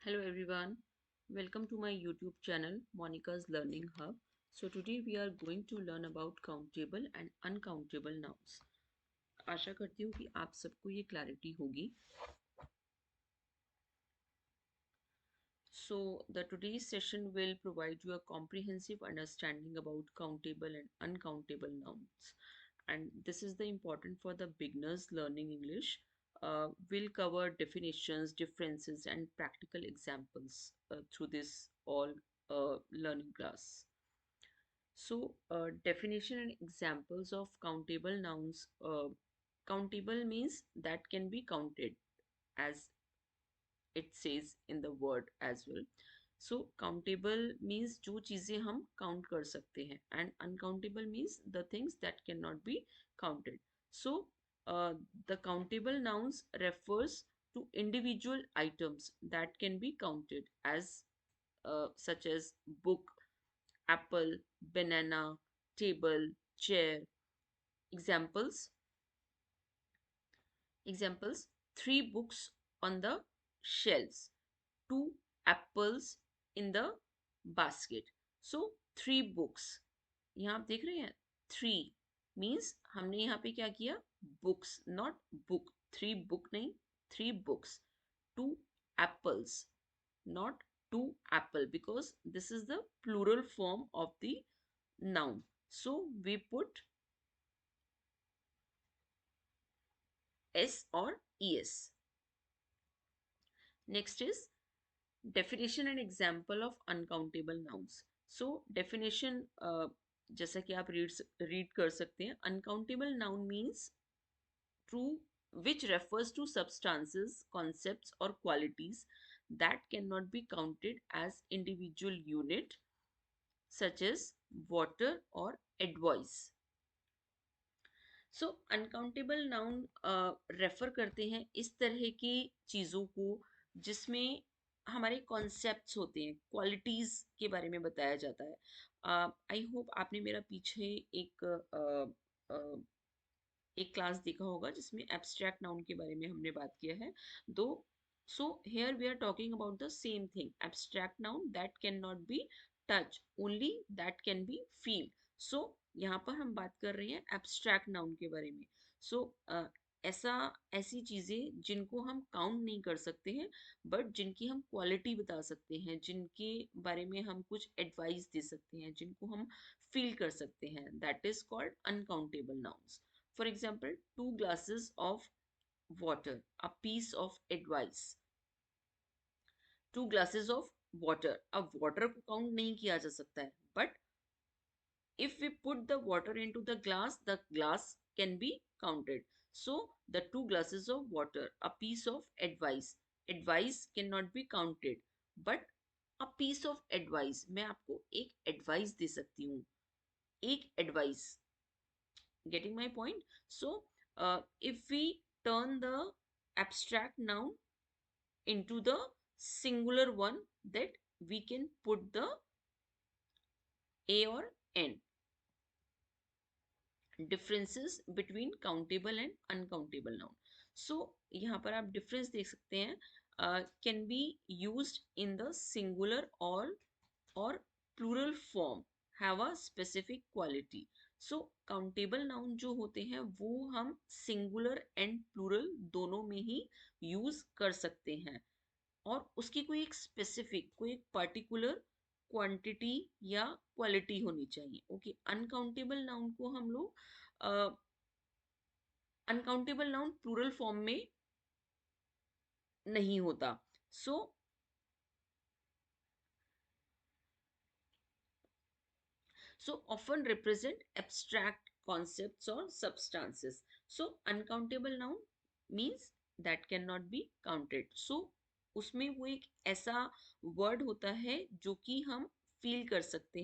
Hello everyone, welcome to my YouTube channel Monica's Learning Hub. So today we are going to learn about countable and uncountable nouns. आशा करती हूँ कि आप सबको ये clarity होगी. So the today's session will provide you a comprehensive understanding about countable and uncountable nouns. And this is the important for the beginners learning English. We'll cover definitions, differences, and practical examples through this all learning class. So, definition and examples of countable nouns. Countable means that can be counted, as it says in the word as well. So, countable means जो चीज़ें हम count कर सकते हैं, and uncountable means the things that cannot be counted. So, the countable nouns refers to individual items that can be counted, as such as book, apple, banana, table, chair. Examples: examples: three books on the shelves, two apples in the basket. So three books, यहाँ आप देख रहे हैं, three means हमने यहाँ पे क्या किया, books, not book, three book नहीं, three books. Two apples, not two apple, because this is the plural form of the noun. So we put s or es. Next is definition and example of uncountable nouns. So definition, जैसा कि आप read कर सकते हैं, uncountable noun means true which refers to substances, concepts, or qualities that cannot be counted as individual unit, such as water or advice. So uncountable noun refer करते हैं इस तरह की चीज़ों को जिसमें हमारे कॉन्सेप्ट्स होते हैं, क्वालिटीज़ के बारे में बताया जाता है. आई होप आपने मेरा पीछे एक क्लास देखा होगा जिसमें एब्स्ट्रैक्ट नाउन के बारे में हमने बात किया है. दो, so here we are talking about the same thing, abstract noun that can not be touch, only that can be feel. So यहाँ पर हम बात कर रहे हैं एब्स्ट्रैक्ट नाउन के बारे में. सो ऐसा ऐसी चीज़ें जिनको हम काउंट नहीं कर सकते हैं, बट जिनकी हम क्वालिटी बता सकते हैं, जिनके बारे में हम कुछ एडवाइस दे सकते हैं, जिनको हम फील कर सकते हैं, that is called uncountable nouns. For example, two glasses of water, a piece of advice. Two glasses of water. अब water को count नहीं किया जा सकता है, but if we put the water into the glass can be counted. So the two glasses of water, a piece of advice. Advice cannot be counted, but a piece of advice, मैं आपको एक advice दे सकती हूँ, एक advice. Getting my point? So if we turn the abstract noun into the singular one, that we can put the a or n. Differences between countable and uncountable noun. So यहाँ पर आप difference देख सकते हैं, can be used in the singular or plural form, have a specific quality. So countable noun जो होते हैं वो हम singular and plural दोनों में ही use कर सकते हैं, और उसकी कोई एक स्पेसिफिक, कोई एक पर्टिकुलर क्वांटिटी या क्वालिटी होनी चाहिए. ओके, अनकाउंटेबल नाउन को हम लोग, अनकाउंटेबल नाउन प्लूरल फॉर्म में नहीं होता. सो often represent abstract concepts or substances. So uncountable noun means that cannot be counted. So उसमें वो एक ऐसा वर्ड होता है जो कि हम फील कर सकते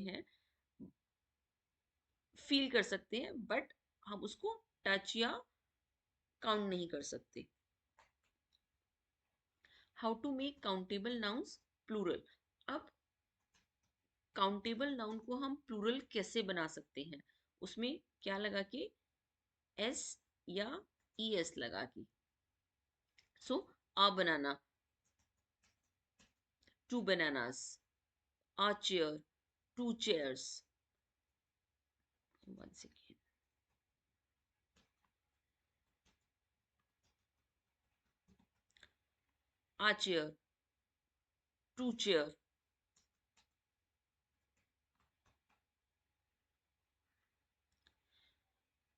हैं, बट हम उसको टच या काउंट नहीं कर सकते. How to make countable nouns plural. अब काउंटेबल नाउन को हम प्लूरल कैसे बना सकते हैं, उसमें क्या लगा के, एस या ई एस लगा के. सो अ बनाना, two bananas, a chair, two chairs. Once again, a chair, two chair.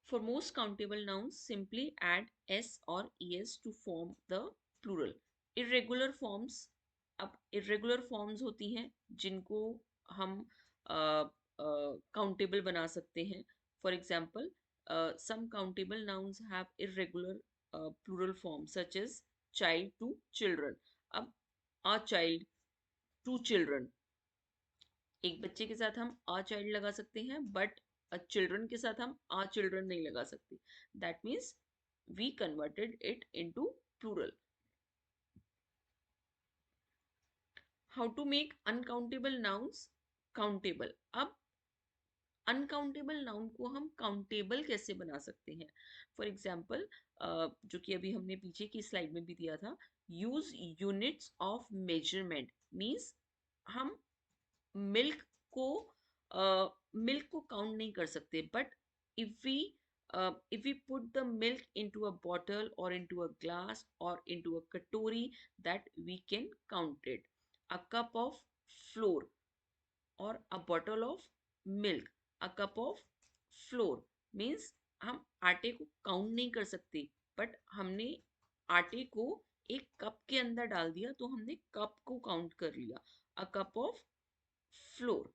For most countable nouns, simply add s or es to form the plural. Irregular forms, अब irregular forms होती हैं जिनको हम countable बना सकते हैं. For example, some countable nouns have irregular plural forms such as child to children. अब a child, two children. एक बच्चे के साथ हम a child लगा सकते हैं बट चिल्ड्रन के साथ हम a children नहीं लगा सकते. That means we converted it into plural. How to make uncountable nouns countable. अब अनकाउंटेबल नाउन को हम काउंटेबल कैसे बना सकते हैं. फॉर एग्जाम्पल, जो कि अभी हमने पीछे की स्लाइड में भी दिया था, use units of measurement means हम मिल्क को मिल्क को काउंट नहीं कर सकते but if we if we put the milk into a bottle or into a glass or into a katori, that we can count it. A cup of flour or a bottle of milk, a cup of flour means हम आटे को count नहीं कर सकते but हमने आटे को एक कप के अंदर डाल दिया तो हमने कप को काउंट कर लिया. A cup of floor.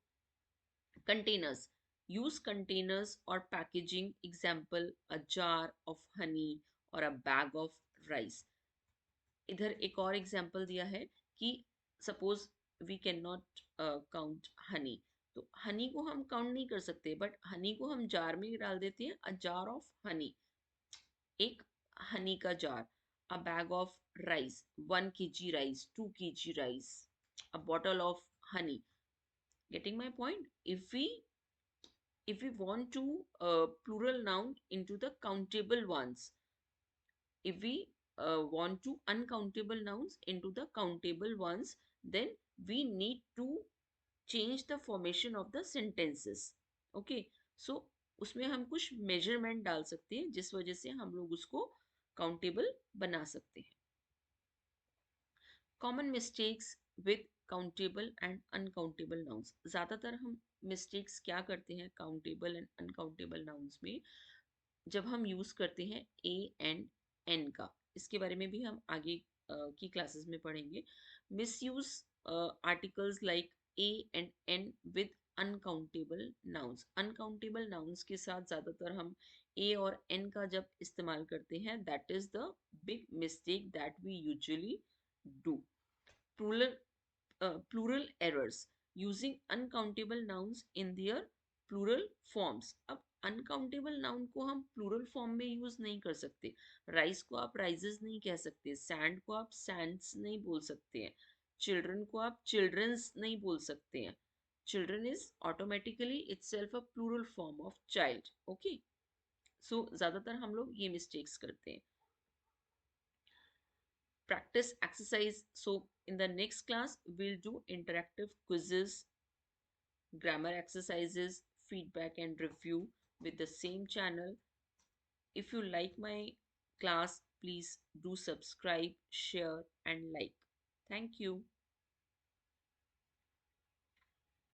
Containers. Use containers or packaging. Example, a jar of honey or a bag of rice. इधर एक और एग्जाम्पल दिया है कि suppose we can not count honey, तो हनी को हम काउंट नहीं कर सकते बट हनी को हम जार में डाल देते हैं. अ जार ऑफ हनी, एक हनी का jar. A bag of rice, 1 kg rice, 2 kg rice. A bottle of honey. Getting my point? If we want to plural noun into the countable ones, if we want to uncountable nouns into the countable ones, then we need to change the formation of the sentences. Okay, so उसमें हम कुछ measurement डाल सकते हैं जिस वजह से हम लोग उसको countable बना सकते हैं. Common mistakes with countable and uncountable nouns. ज़्यादातर हम mistakes क्या करते हैं countable and uncountable nouns में, जब हम यूज करते हैं ए एंड एन का. इसके बारे में भी हम आगे की क्लासेस में पढ़ेंगे. Misuse articles like a and an with uncountable nouns. Uncountable nouns के साथ ज़्यादातर हम ए और एन का जब इस्तेमाल करते हैं, that is the big mistake that we usually do. Plural, plural errors. Using uncountable nouns in their plural forms. अब अनकाउंटेबल नाउन को हम प्लूरल फॉर्म में यूज नहीं कर सकते. राइस को आप राइजेस नहीं कह सकते, सैंड को आप सैंड्स नहीं बोल सकते हैं, चिल्ड्रन को आप चिल्ड्रंस नहीं बोल सकते हैं. Children is automatically itself a plural form of child. Okay, so ज्यादातर हम लोग ये मिस्टेक्स करते हैं. Practice exercise. So in the next class, we'll do interactive quizzes, grammar exercises, feedback and review with the same channel. If you like my class, please do subscribe, share and like. Thank you.